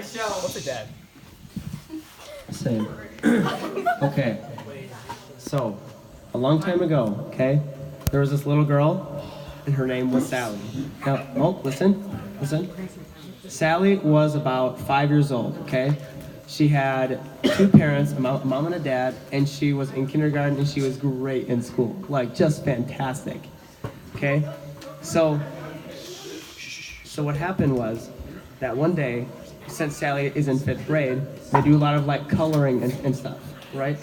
Nice show. What's it, Dad? Same. Okay. So, a long time ago, okay, there was this little girl, and her name was Sally. Now, listen. Sally was about 5 years old, okay? She had two parents, a mom and a dad, and she was in kindergarten, and she was great in school. Like, just fantastic, okay? So what happened was that one day, since Sally is in 5th grade, they do a lot of like coloring and stuff, right?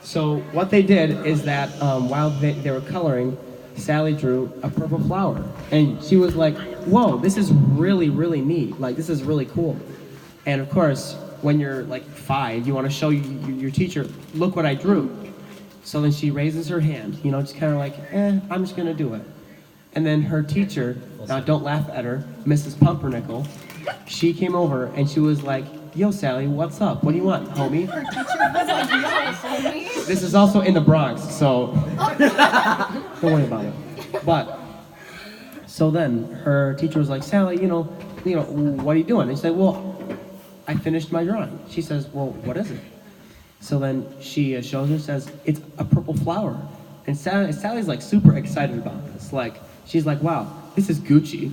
So what they did is that while they were coloring, Sally drew a purple flower. And she was like, whoa, this is really, really neat. Like, this is really cool. And of course, when you're like 5, you want to show your teacher, look what I drew. So then she raises her hand, you know, just kind of like, I'm just going to do it. And then her teacher, now don't laugh at her, Mrs. Pumpernickel, she came over and she was like, yo, Sally, what's up? What do you want, homie? Her teacher was like, yo, homie. This is also in the Bronx, so don't worry about it. But, so then her teacher was like, Sally, you know, what are you doing? And she said, well, I finished my drawing. She says, well, what is it? So then she shows her, says, it's a purple flower. And Sally's like super excited about this. Like, she's like, wow, this is Gucci.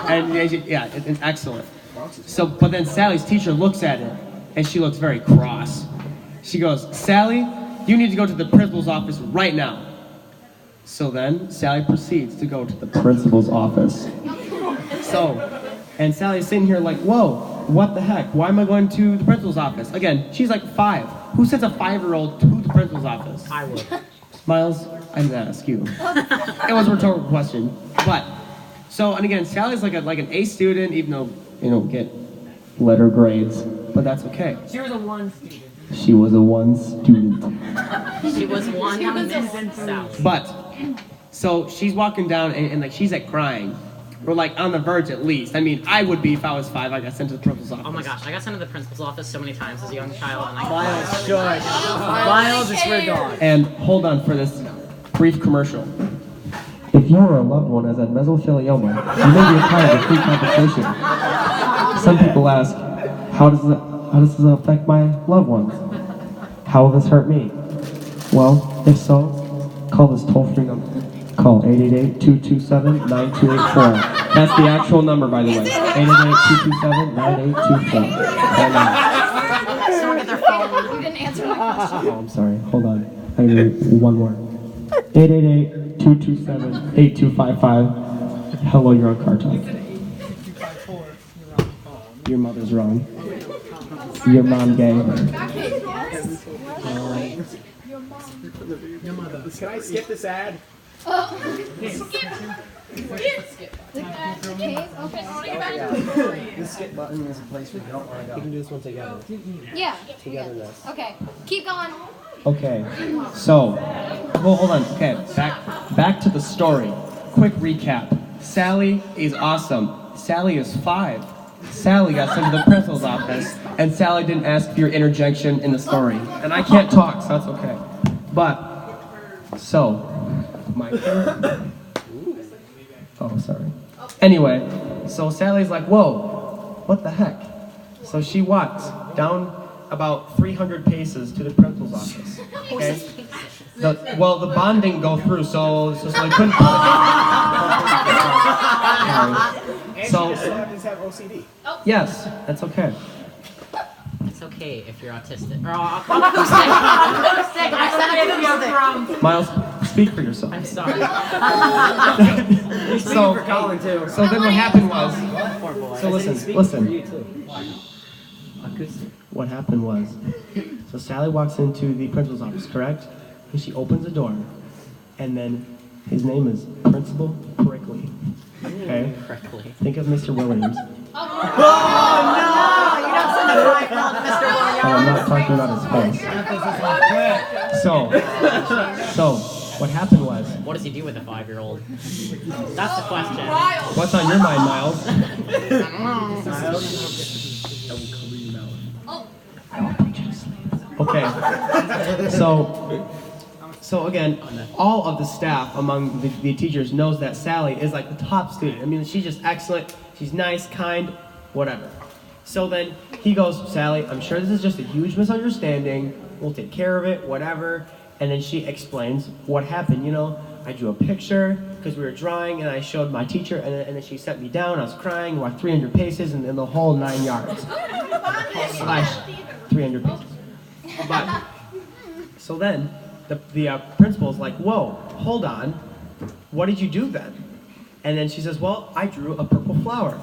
And yeah, it's excellent. So, but then Sally's teacher looks at it, and she looks very cross. She goes, Sally, you need to go to the principal's office right now. So then Sally proceeds to go to the principal's office. And Sally's sitting here like, whoa, what the heck? Why am I going to the principal's office? Again, she's like 5. Who sends a 5-year-old to the principal's office? I would. Miles, I didn't ask you. It was a rhetorical question. But, so, and again, Sally's like an A student, even though, get letter grades, but that's okay. She was a 1 student. She was a 1 student. She was one Sally. But, so she's walking down and like she's like crying. Or like on the verge at least. I mean, I would be if I was 5. I got sent to the principal's office. Oh my gosh, I got sent to the principal's office so many times as a young child, and Miles, shush. Miles, it's your dog. And hold on for this brief commercial. If you or a loved one has had mesothelioma, you may be entitled to free compensation. Some people ask, how does this affect my loved ones? How will this hurt me? Well, if so, call this toll-free number. Call 888-227-9284. That's the actual number, by the way. 888-227-9824. Call now. Someone get their phone. You didn't answer my question. Oh, I'm sorry. Hold on. I need one more. 888-227-8255. Hello, you're on Car Talk. Your mother's wrong. Your mom gay. Can I skip this ad? Skip. The skip button is a place where you don't want to go. We can do this one together. Yeah. Togetherness. Okay. Keep going. Okay. So, well, hold on. Okay. Back to the story. Quick recap. Sally is awesome. Sally is 5. Sally got sent to the principal's office, and Sally didn't ask for your interjection in the story. And I can't talk, so that's okay. But, so, my turn? Oh, sorry. Anyway, so Sally's like, whoa, what the heck? So she walks down about 300 paces to the principal's office. Okay? The bond didn't go through, so they couldn't. So, have OCD. yes, that's okay. It's okay if you're autistic. Or acoustic. I said acoustic. Miles, speak for yourself. I'm sorry. So then what happened was, so listen. What happened was, so Sally walks into the principal's office, correct? And she opens the door, and then his name is Principal Prickly. Okay? Correctly. Think of Mr. Williams. Oh no! You don't send a 5-year-old to Mr. Williams. And I'm not talking about his face. So, what happened was... What does he do with a 5-year-old? That's the question. What's on your mind, Miles? I will put you to sleep. Okay. So again, all of the staff among the teachers knows that Sally is like the top student. I mean, she's just excellent. She's nice, kind, whatever. So then he goes, Sally, I'm sure this is just a huge misunderstanding. We'll take care of it, whatever. And then she explains what happened. You know, I drew a picture because we were drawing, and I showed my teacher, and then she set me down. I was crying, walked 300 paces, and the whole 9 yards. Slash 300 paces. But, so then, the principal's like, whoa, hold on. What did you do then? And then she says, well, I drew a purple flower.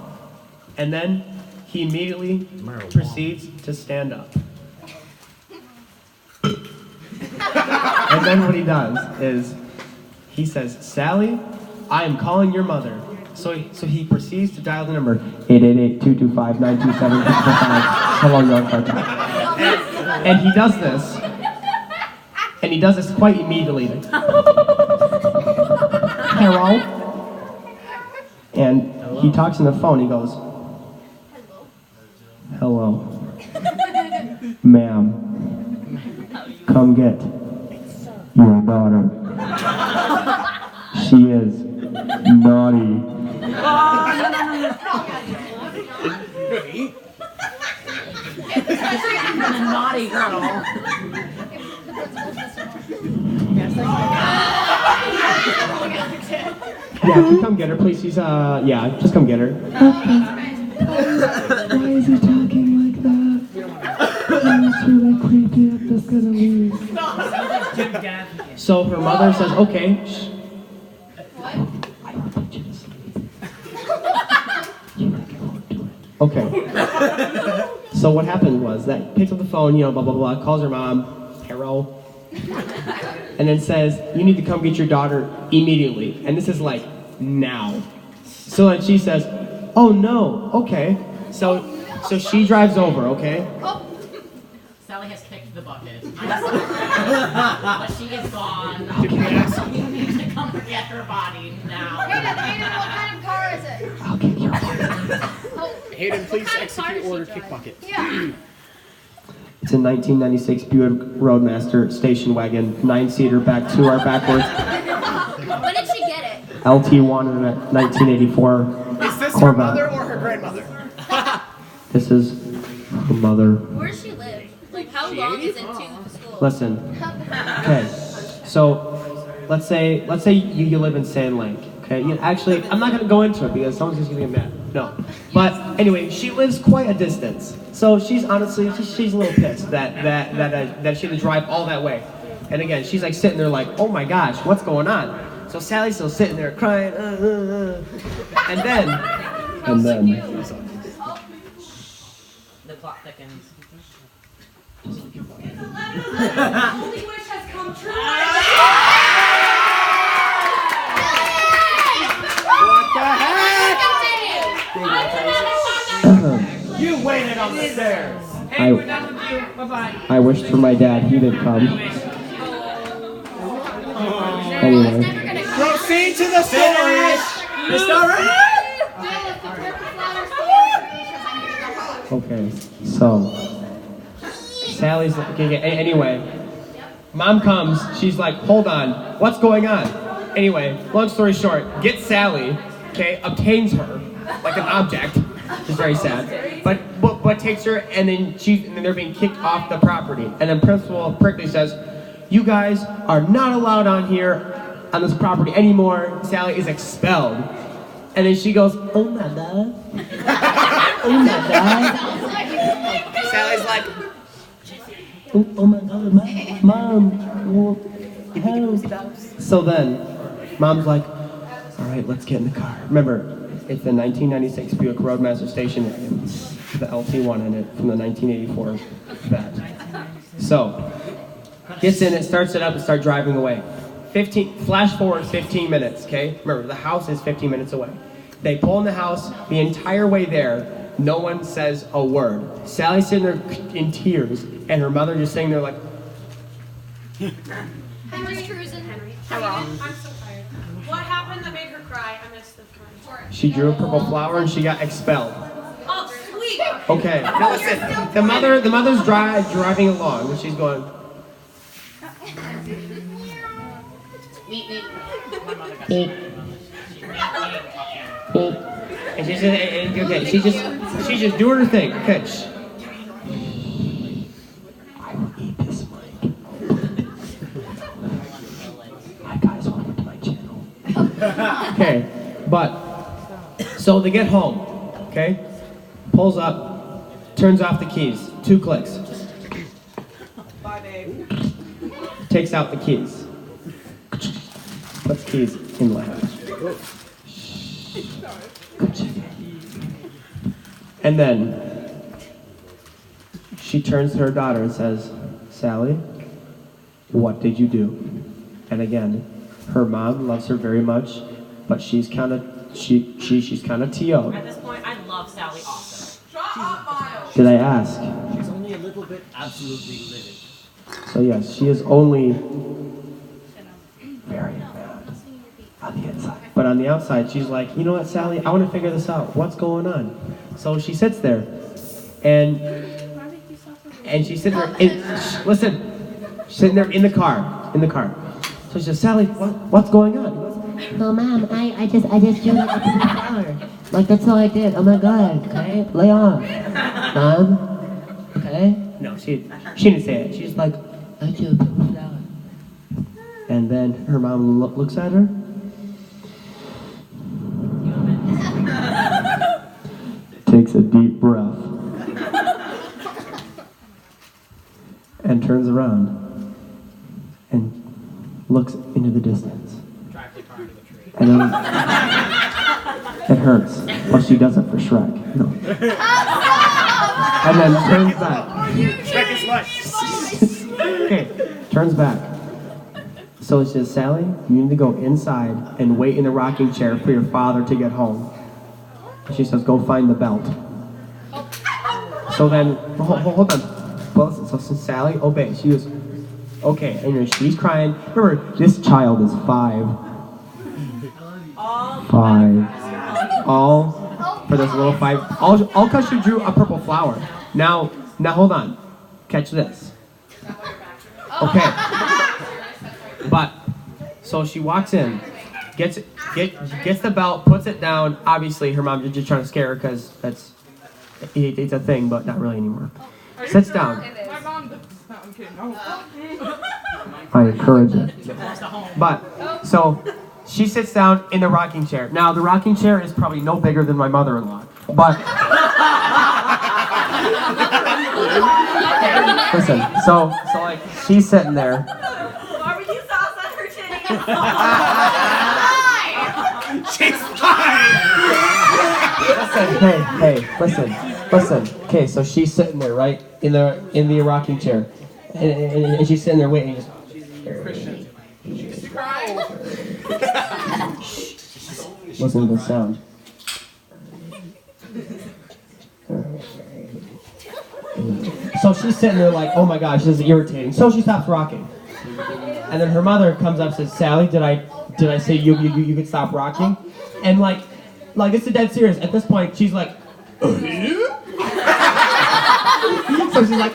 And then he immediately proceeds to stand up. And then what he does is, he says, Sally, I am calling your mother. So he proceeds to dial the number 888-225-927-645. Hello, North Carolina. And he does this. And he does this quite immediately. Hello? And he talks on the phone. He goes, hello. Ma'am, come get your daughter. She is naughty. Naughty girl. Yeah, can you come get her, please? She's, yeah, just come get her. Why is he talking like that? It's really creepy. I'm just gonna leave. So her mother says, okay. Shh. Okay. So what happened was that picks up the phone, you know, blah, blah, blah, calls her mom, Carol, and then says, you need to come get your daughter immediately. And this is like, now. So then she says, oh no, okay. So she drives over, okay? Sally has kicked the bucket. But she is gone. You need to come get her body now. Hayden, what kind of car is it? I'll kick your butt. Hayden, please execute order kick bucket. Yeah. It's a 1996 Buick Roadmaster station wagon, 9-seater, back to our backwards. When did she get it? LT wanted it at 1984 Is this her Corvette. mother or her grandmother? This is her mother. Where does she live? Like, how long is it to the school? Listen. Okay. So let's say you live in Sand Lake. Okay. Actually, I'm not gonna go into it because someone's just gonna get mad. No. But anyway, she lives quite a distance. So she's honestly she's a little pissed that she had to drive all that way. And again, she's like sitting there like, oh my gosh, what's going on? So Sally's still sitting there crying, and then The plot thickens. Only wish has come true. What the heck? Continue. You waited on the stairs. Hey, we're done with you. Bye-bye. I wished for my dad, he didn't come. Anyway. Proceed to the story. The story. Okay, so Sally's okay, anyway. Mom comes, she's like, hold on, what's going on? Anyway, long story short, gets Sally, okay, obtains her like an object, which is very sad, but takes her and then they're being kicked off the property. And then Principal Prickly says, you guys are not allowed on here on this property anymore. Sally is expelled. And then she goes, oh my god. Oh my god. Sally's like, oh my god, mom. Help. So then, mom's like, all right, let's get in the car. Remember, it's the 1996 Buick Roadmaster station wagon, the LT1 in it from the 1984 Vet. So, gets in it, starts it up, and start driving away. Flash forward 15 minutes, okay? Remember, the house is 15 minutes away. They pull in the house, the entire way there, no one says a word. Sally's sitting there in tears, and her mother just sitting there like, Henry's cruising. Hello. I'm so tired. What happened that made her cry? I missed the part. she drew a purple flower and she got expelled. Oh, sweet. Okay, now listen, the mother's driving along, and she's going, My mother got beep, She ran beep, And she's just doing her thing. Okay. I will eat this mic. Hi guys, welcome to my channel. Okay, but so they get home. Okay, pulls up, turns off the keys. 2 clicks. Bye, babe. Takes out the keys. Puts keys in the house. And then she turns to her daughter and says, Sally, what did you do? And again, her mom loves her very much, but she's kind of she's kind of TO'd. At this point, I love Sally also. Shut up, Miles. Did I ask? She's only a little bit absolutely livid. So yes, she is only very mad on the inside. But on the outside, she's like, you know what, Sally, I want to figure this out. What's going on? So she sits there, and she's sitting there. Listen, she's sitting there in the car. So she says, Sally, what's going on? No, Mom, I just drew like a pretty flower. Like, that's all I did. Oh my God, okay? Lay off. Mom, okay? No, she didn't say it. She's like, I drew a pretty flower. and then her mom looks at her. Takes a deep breath. And turns around and looks into the distance. And then it hurts. Well, she does it for Shrek. No. And then turns back. Shrek is life. Okay, turns back. So it says, Sally, you need to go inside and wait in the rocking chair for your father to get home. She says, go find the belt. So then, hold on. Well, so Sally obeys. She goes, okay, and then she's crying. Remember, this child is 5. 5. All for this little 5. All because she drew a purple flower. Now hold on. Catch this. Okay. But so she walks in, gets the belt, puts it down. Obviously, her mom is just trying to scare her because it's a thing, but not really anymore. Sits down. My mom does. No, I'm kidding. No. I encourage it. But so she sits down in the rocking chair. Now the rocking chair is probably no bigger than my mother-in-law, but listen. So like she's sitting there. Barbecue sauce on her titties. She's fine. Listen, hey, listen. Okay, so she's sitting there, right, in the rocking chair, and she's sitting there waiting. Christian. She crying. Listen to the sound. So she's sitting there like, oh my gosh, this is irritating. So she stops rocking, and then her mother comes up and says, Sally, did I say you could stop rocking? And like it's a dead serious. At this point, she's like, so she's like,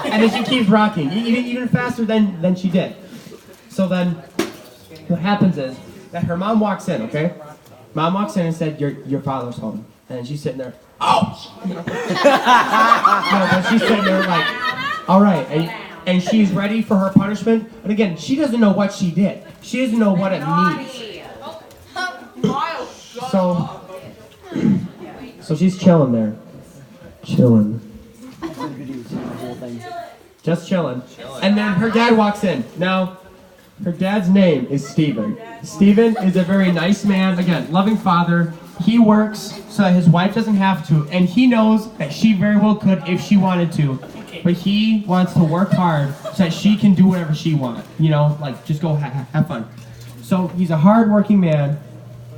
and then she keeps rocking, even faster than she did. So then, what happens is that her mom walks in. Okay, mom walks in and said, your father's home, and she's sitting there. Oh! No, but she's sitting there like, all right, and she's ready for her punishment. But again, she doesn't know what she did. She doesn't know what it means. So she's chilling there. Chilling. Just chilling. And then her dad walks in. Now, her dad's name is Steven. Steven is a very nice man. Again, loving father. He works so that his wife doesn't have to. And he knows that she very well could if she wanted to. But he wants to work hard so that she can do whatever she wants. You know, like just go have fun. So he's a hard-working man,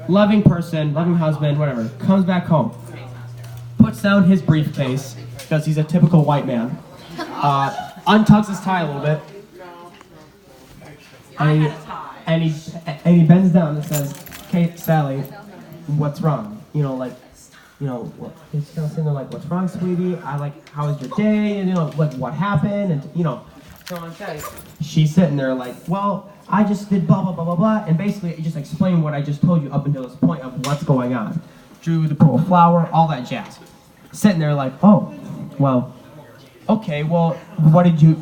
loving person, loving husband, whatever. Comes back home. Puts down his briefcase, because he's a typical white man. Untucks his tie a little bit. And he bends down and says, "Okay, Sally, what's wrong?" You know, like, he's kind of sitting there like, "What's wrong, sweetie? How was your day? And like, what happened?" And so on. She's sitting there like, "Well, I just did blah, blah, blah, blah, blah, and basically it just explained what I just told you up until this point of what's going on. Drew the purple flower, all that jazz. Sitting there like, oh, well, okay, well, what did you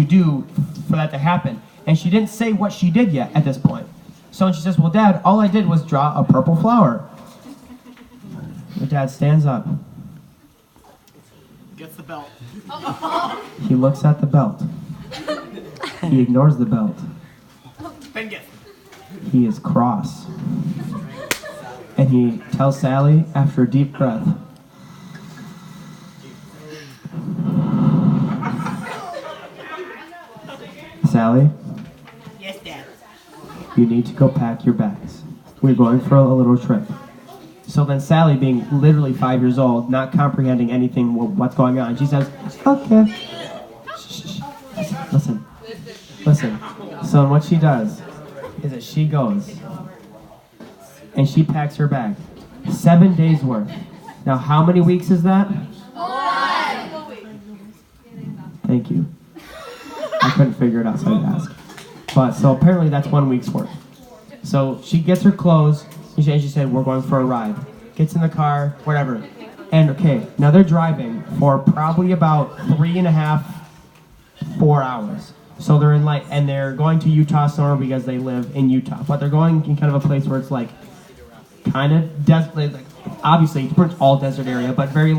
do for that to happen? And she didn't say what she did yet at this point. So she says, well, Dad, all I did was draw a purple flower. The dad stands up. Gets the belt. He looks at the belt. He ignores the belt. Then gets. He is cross. And he tells Sally after a deep breath, Sally, Yes, Dad. you need to go pack your bags. We're going for a little trip. So then Sally, being literally 5 years old, not comprehending anything what's going on, she says, okay. Shh. Listen. So what she does is that she goes and she packs her bag. 7 days worth. Now how many weeks is that? 1. Thank you. I couldn't figure it out, so I asked. But so apparently that's 1 week's worth. So she gets her clothes, and she said, we're going for a ride. Gets in the car, whatever. And okay, now they're driving for probably about 3.5, 4 hours. So they're in and they're going to Utah somewhere because they live in Utah. But they're going in kind of a place where it's like, kind of desert, obviously it's pretty much all desert area, but very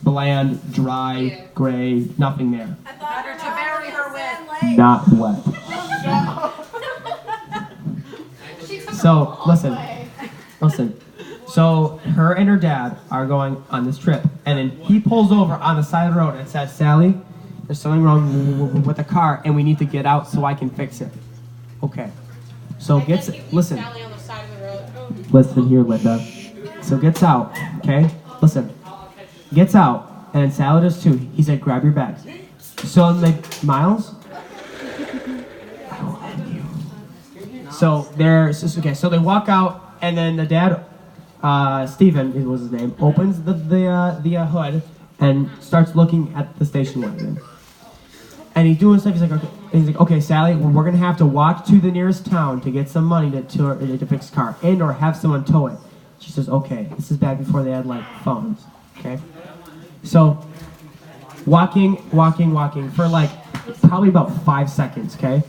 bland, dry, gray, nothing there. Better to bury her with. Not wet. So, listen. So, her and her dad are going on this trip, and then he pulls over on the side of the road and says, Sally, there's something wrong with the car, and we need to get out so I can fix it. Okay. So, listen. Sally on the side of the road. Listen here, Linda. So, gets out, okay? Listen. Gets out, and then Sally does too. He said, grab your bags. So, Miles? So so they walk out, and then the dad, Steven was his name, opens the hood and starts looking at the station wagon. And he's doing stuff. He's like, okay, Sally, we're gonna have to walk to the nearest town to get some money to fix the car or have someone tow it. She says, okay. This is back before they had phones. Okay. So walking for probably about 5 seconds. Okay,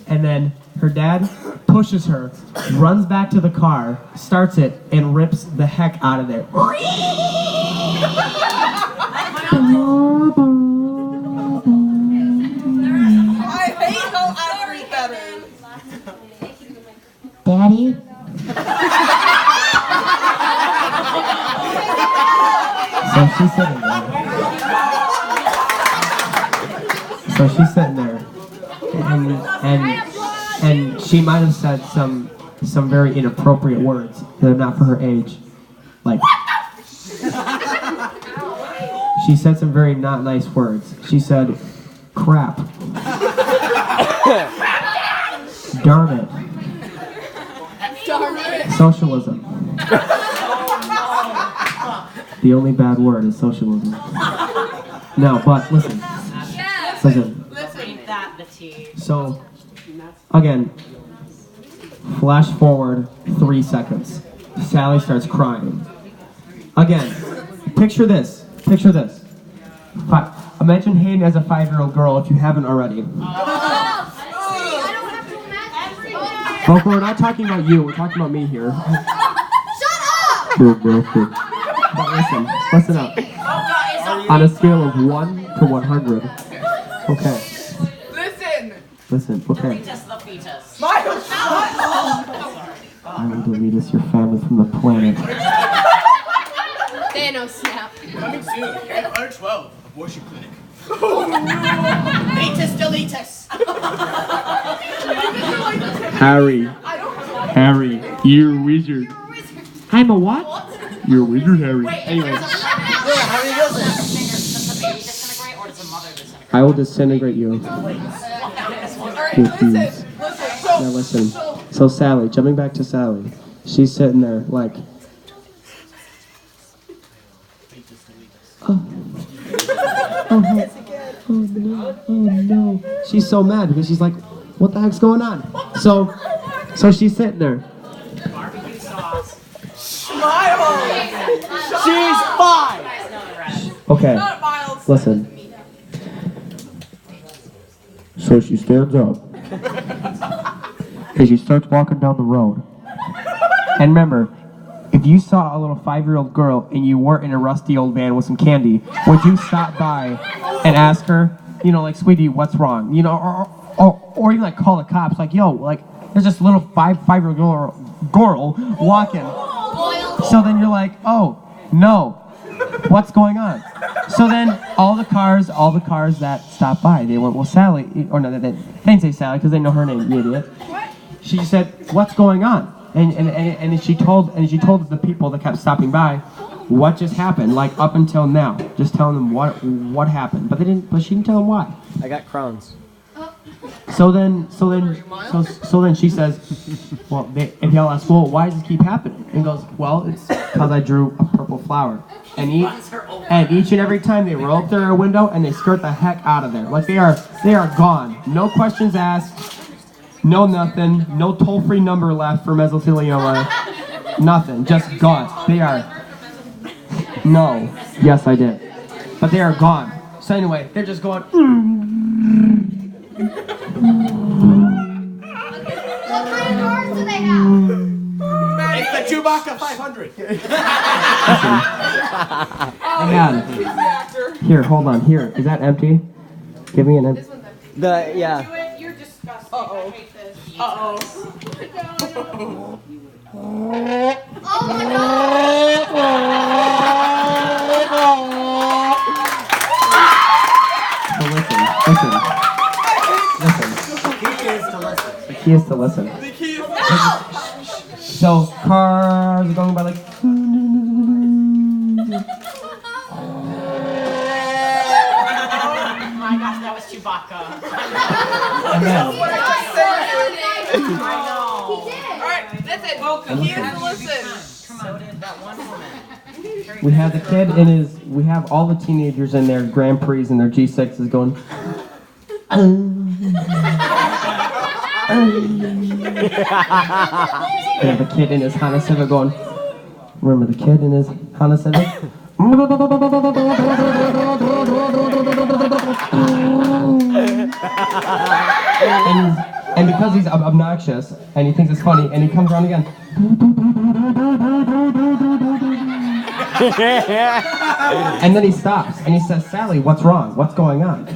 and then her dad pushes her, runs back to the car, starts it, and rips the heck out of there. I hate how I read better. Daddy? So she's sitting there. And she might have said some very inappropriate words that are not for her age. She said some very not nice words. She said, crap. Darn it. Socialism. The only bad word is socialism. No, but listen. Ain't that the tea? So, again, flash forward 3 seconds. Sally starts crying. Again, picture this. Imagine Hayden as a 5-year-old girl if you haven't already. But we're not talking about you, we're talking about me here. Shut up! But listen up. On a scale of 1 to 100. Okay. Listen, okay. Fetus the fetus. I will delete us, your family, from the planet. Thanos snap. Coming soon. At under 12. Abortion clinic. Fetus deletus. Harry, you're a wizard. I'm a what? You're a wizard, Harry. Anyways, How do you do this? Does the baby disintegrate or does the mother disintegrate? I will disintegrate you. Now listen. So Sally, jumping back to Sally, she's sitting there oh no. She's so mad because she's like, what the heck's going on? So she's sitting there. Barbecue sauce. Smile! She's 5! You guys know the rest. Okay, Not Miles. listen. So she stands up. And she starts walking down the road. And remember, if you saw a little 5-year-old girl and you weren't in a rusty old van with some candy, would you stop by and ask her, you know, like, sweetie, what's wrong? You know, or even like call the cops, like, yo, like, there's this little 5-year-old girl walking. So then you're like, oh, no, what's going on? So then all the cars that stopped by, they went, well, Sally, or no, they didn't say Sally because they know her name, you idiot. She just said, what's going on? And she told the people that kept stopping by what just happened, like up until now, just telling them what happened. But she didn't tell them why. I got crowns. So then she says, well, if y'all ask, well, why does this keep happening? And goes, well, it's because I drew a purple flower. And each and every time they roll up their window and they skirt the heck out of there. Like they are gone. No questions asked. No nothing. No toll-free number left for mesothelioma. Nothing. Just gone. They are. No. Yes, I did. But they are gone. So anyway, they're just going. What kind of cars do they have? It's the Chewbacca 500. Man. Here, hold on. Here, is that empty? Give me an empty. Yeah. Do it. You're disgusting. I hate this. Oh my The key is to listen. So cars are going by like. Oh my gosh, that was Chewbacca. And then, I know. Alright, that's it. He is to listen. So did that one woman. we have the kid in his. We have all the teenagers in their Grand Prix and their G6s going. We have the kid in his Honda Civic going. Remember the kid in his Honda Civic? And because he's obnoxious and he thinks it's funny, and he comes around again. And then he stops and he says, Sally, what's wrong? What's going on?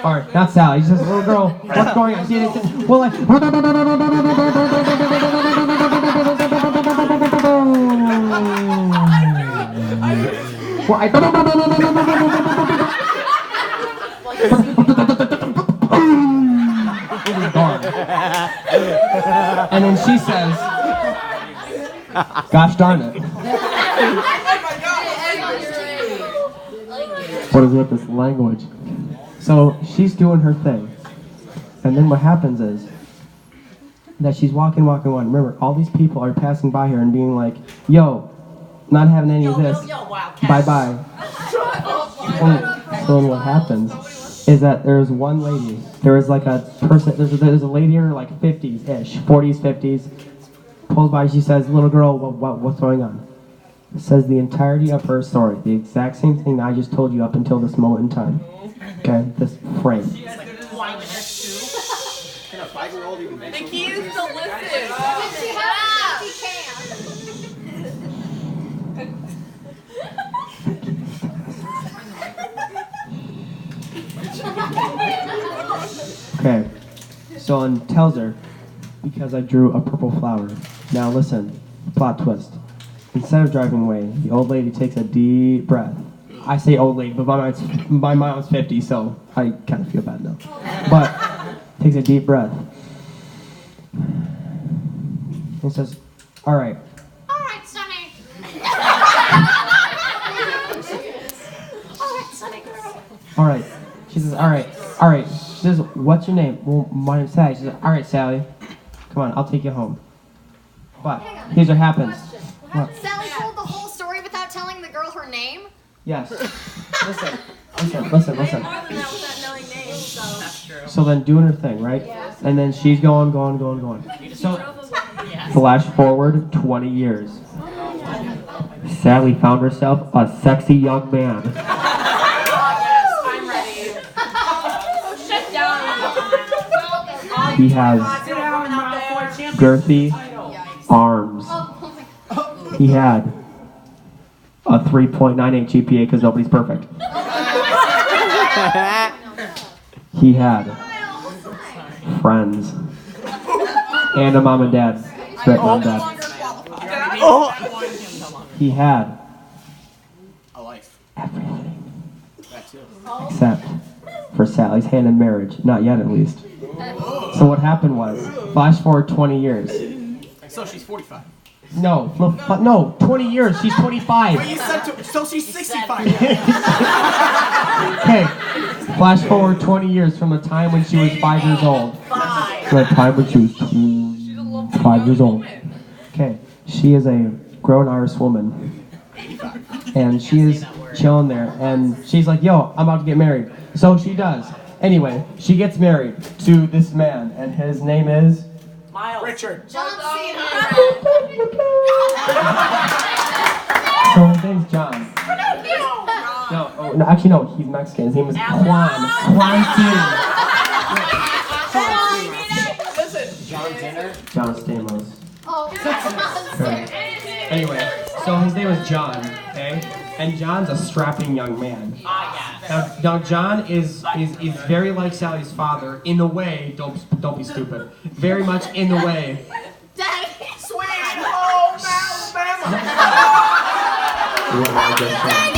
Or not Sally, he says, little girl, what's going on? Well, like, well, and then she says, gosh darn it. What is with this language? So she's doing her thing. And then what happens is that she's walking. Remember, all these people are passing by her and being like, yo, not having any of this. Bye-bye. So what happens is that there's one lady. There is like a person, there's a lady in her like 50s-ish, 40s, 50s. Pulls by, she says, little girl, what's going on? Says the entirety of her story. The exact same thing that I just told you up until this moment in time. Okay, this frame. The key is to listen. Okay, so and tells her, because I drew a purple flower. Now listen, plot twist. Instead of driving away, the old lady takes a deep breath. I say old lady, but my mom's 50, so I kind of feel bad now. But takes a deep breath and says, all right. All right, Sonny. All right, Sonny girl. All right. She says, all right. She says, what's your name? Well, my name's Sally. She says, all right, Sally. Come on, I'll take you home. But here's what happens. What? Sally told the whole story without telling the girl her name? Yes. Listen. Listen. More than that without knowing names, so. That's true. So then doing her thing, right? And then she's going. So Yes. flash forward 20 years. Sally found herself a sexy young man. I'm ready. Oh, shut down. He has girthy arms. He had a 3.98 GPA because nobody's perfect. He had friends and a mom and dad. Straight mom and dad. He had A life. everything That too. except for Sally's hand in marriage. Not yet, at least. So what happened was, flash forward 20 years. So she's 45. No, 20 years. She's 25. But you said so she's 65. Okay, flash forward 20 years from the time when she was 5 years old. To the time when she was 5 years old. Okay, she is a grown Irish woman. And she is chilling there. And she's like, yo, I'm about to get married. So she does. Anyway, she gets married to this man. And his name is... Richard. So his name's John. No, actually no, he's Mexican. His name is Juan. John Stamos. Okay. Anyway, so his name is John, okay? And John's a strapping young man. Now John is very like Sally's father in the way. Don't be stupid. Very much in the way. Sweet home Alabama.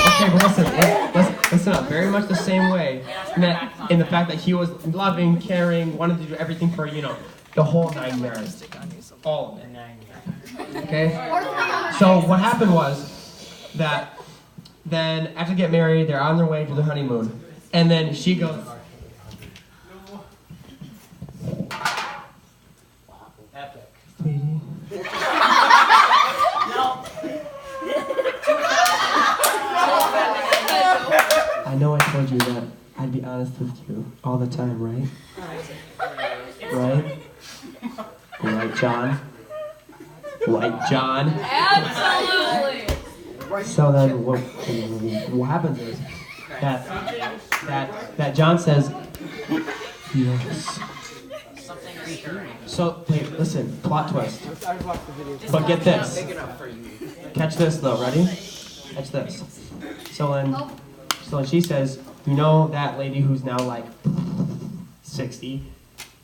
Okay, but listen up. Very much the same way in the fact that he was loving, caring, wanted to do everything for, the whole 9 yards. All of it. Okay? So what happened was that then after they get married, they're on their way to their honeymoon. And then she goes... Epic. Sweetie. I know I told you that I'd be honest with you all the time, right? Right? Right, John? Right, John? Absolutely. So then what happens is that John says, yes. So, wait, listen, plot twist. But get this. Catch this though, ready? Catch this. So when she says, you know that lady who's now like 60,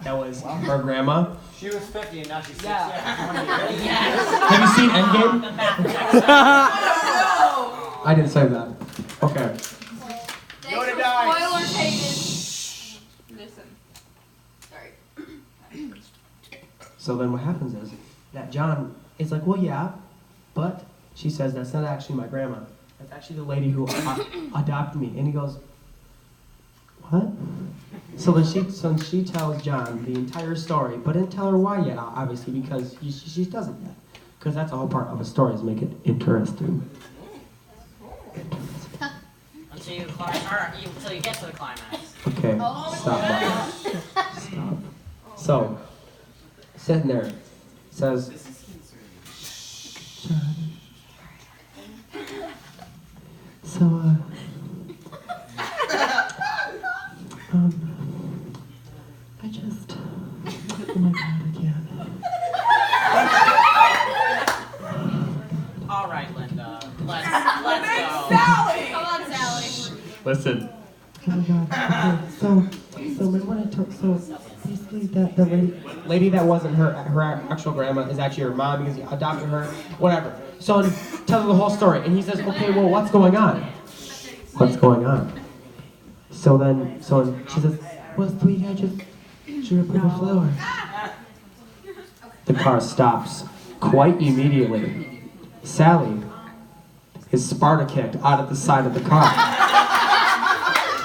that was her grandma? She was 50 and now she's 60. Have you seen Endgame? I didn't say that. Okay. Yoda died. Spoilers, Hayden. Listen. Sorry. So then what happens is that John is like, well, yeah, but she says that's not actually my grandma. That's actually the lady who adopted me. And he goes, what? So then she tells John the entire story, but didn't tell her why yet, obviously, because she doesn't yet. Because that's the whole part of a story, is make it interesting. Until you get to the climax. Okay, stop. So, sitting there, says, John, so, I just, oh my God, again. All right, Linda. Let's go. Come on, Sally. Listen. Oh my God. Okay, so remember when I told, so basically the Lady that wasn't her actual grandma is actually her mom because he adopted her, whatever. So he tells her the whole story, and he says, okay, well, what's going on? What's going on? So then she says, well, sweetie, I just drew a pretty flower. The car stops quite immediately. Sally is Sparta kicked out of the side of the car.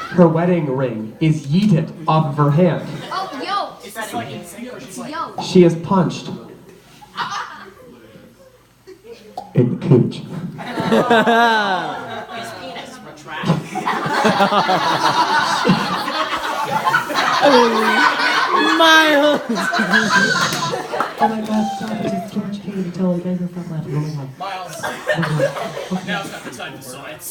Her wedding ring is yeeted off of her hand. Oh, yo. Is that like in sync or she's like... Yo. She is punched in the cooch. His penis retracts. Miles. Oh my God, stop it. It's too much candy. Tell him, guys, stop laughing. Oh my God. Miles. Now it's not the time for science.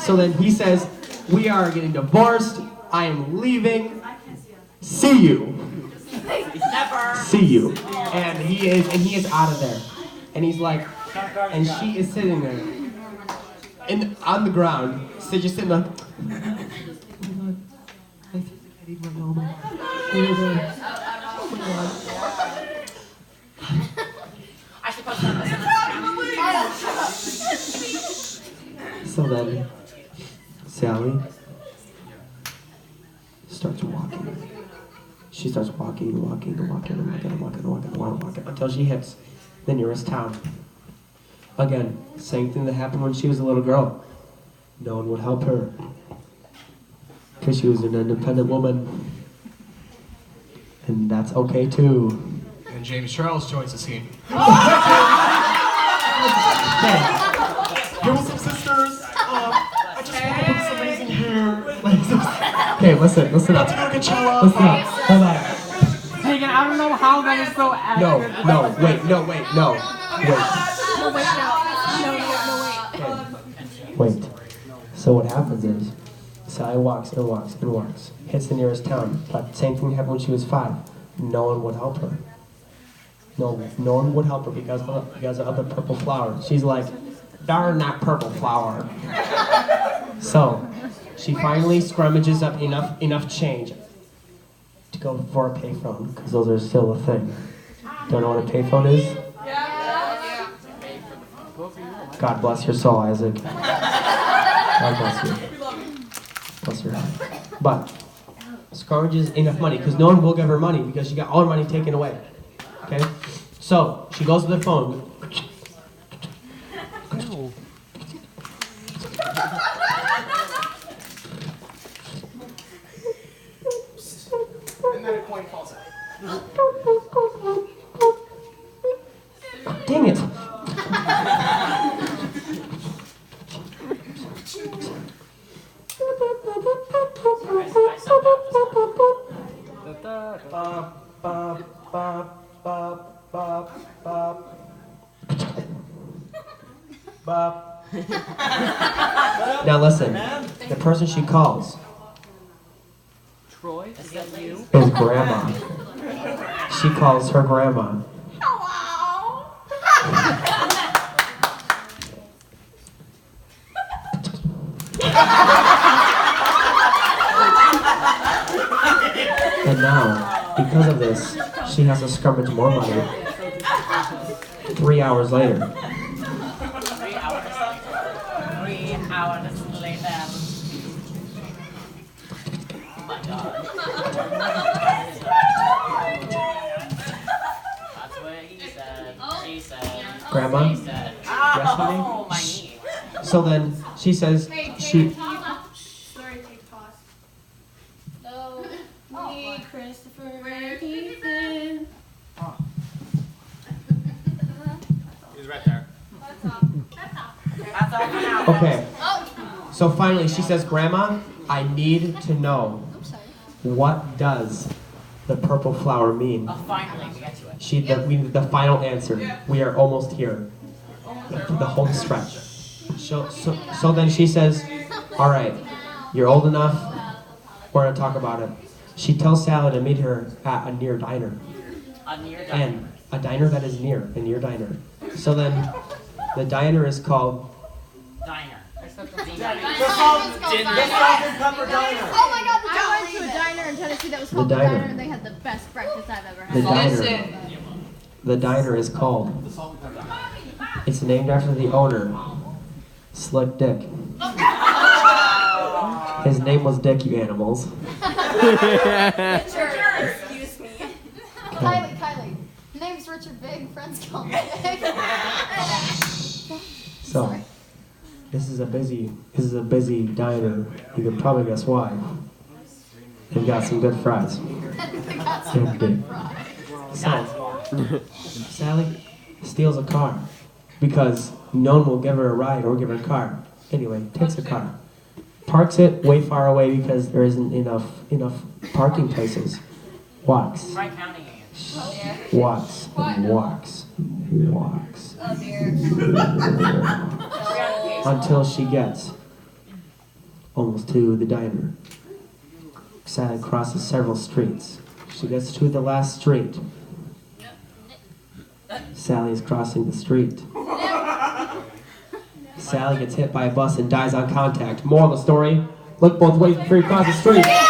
So then he says, we are getting divorced. I am leaving. See you. Never. See you. And he is out of there. And he's like, and she is sitting there on the ground, so just sitting there. Oh my God. I think I need my mama. Oh my God. Oh my God. I should post that on So then, Sally starts walking. She starts walking until she hits the nearest town. Again, same thing that happened when she was a little girl. No one would help her because she was an independent woman. And that's okay too. And James Charles joins the scene. Here with some sisters. I just want to put some amazing hair. Okay, listen up. Listen up. Hold on. Hayden, I don't know how that is so accurate. Wait. So what happens is, Sally walks, hits the nearest town. But same thing happened when she was 5. No one would help her. No one would help her because of the purple flower. She's like, darn that purple flower. So she finally scrummages up enough change to go for a payphone, because those are still a thing. Don't know what a payphone is? God bless your soul, Isaac. God bless you. Bless your heart. But scrummages enough money, because no one will give her money because she got all her money taken away. Okay? So she goes to the phone. And then a coin falls out. Dang it! Now listen, the person she calls Troy, is that you? is Grandma. She calls her grandma. And now, because of this, she has to scrummage more money. 3 hours later. 3 hours later. 3 hours later. Oh my God. That's what he said. She said. Grandma? He said. Yes, honey? Oh, my knee. So then she says she. Sorry, take pause. Oh, me, Christopher, Ethan. He was right there. That's all for now. Okay. So finally she says, Grandma, I need to know, what does the purple flower mean? Oh, finally, we got to it. We need the final answer. We are almost here. The home stretch. So then she says, all right, you're old enough. We're gonna talk about it. She tells Sally to meet her at a near diner. A near diner. And a diner that is near, a near diner. So then the diner is called Diner. Oh my God, I went to a diner in Tennessee that was called The the Diner. Diner, and they had the best breakfast I've ever the had. diner. The diner is called. It's named after the owner, Slick Dick. His name was Dick, you animals. Excuse me. Kylie. Name's Richard Big, friends call me Big. So, this is a busy diner. You can probably guess why. They've got some good fries. And big. So, Sally steals a car because no one will give her a ride or give her a car. Anyway, takes a car. parks it way far away because there isn't enough parking places. Walks. Try counting it. Walks. And walks. And walks. Until she gets almost to the diner. Sally crosses several streets. She gets to the last street. Sally is crossing the street. Sally gets hit by a bus and dies on contact. Moral of the story, look both ways before you cross the street.